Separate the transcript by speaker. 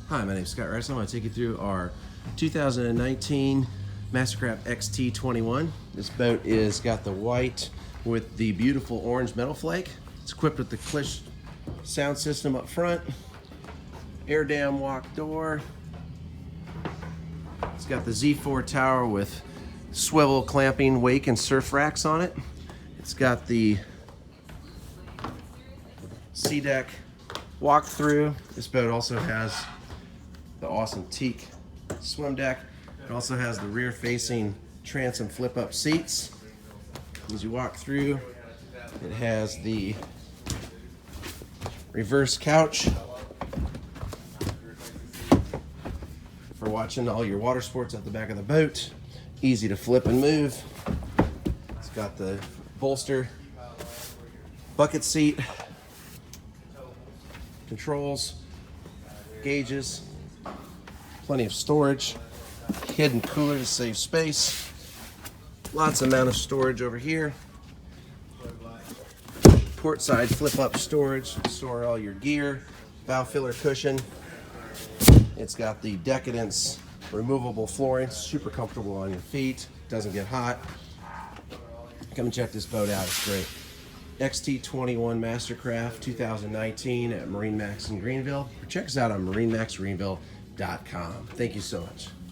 Speaker 1: Hi, my name is Scott Rice. I want to take you through our 2019 Mastercraft XT21. This boat is got the white with the beautiful orange metal flake. It's equipped with the Clish sound system up front, air dam walk door. It's got the Z4 tower with swivel clamping wake and surf racks on it. It's got the sea deck walk through. This boat also has the awesome teak swim deck. It also has the rear facing transom flip up seats. As you walk through, it has the reverse couch for watching all your water sports at the back of the boat. Easy to flip and move. It's got the bolster, bucket seat, controls, gauges, plenty of storage, hidden cooler to save space, lots amount of storage over here, port side flip up storage, store all your gear, bow filler cushion. It's got the Decadence removable flooring, super comfortable on your feet, doesn't get hot. Come and check this boat out, it's great. XT21 Mastercraft 2019 at MarineMax in Greenville. Check us out on MarineMaxGreenville.com. Thank you so much.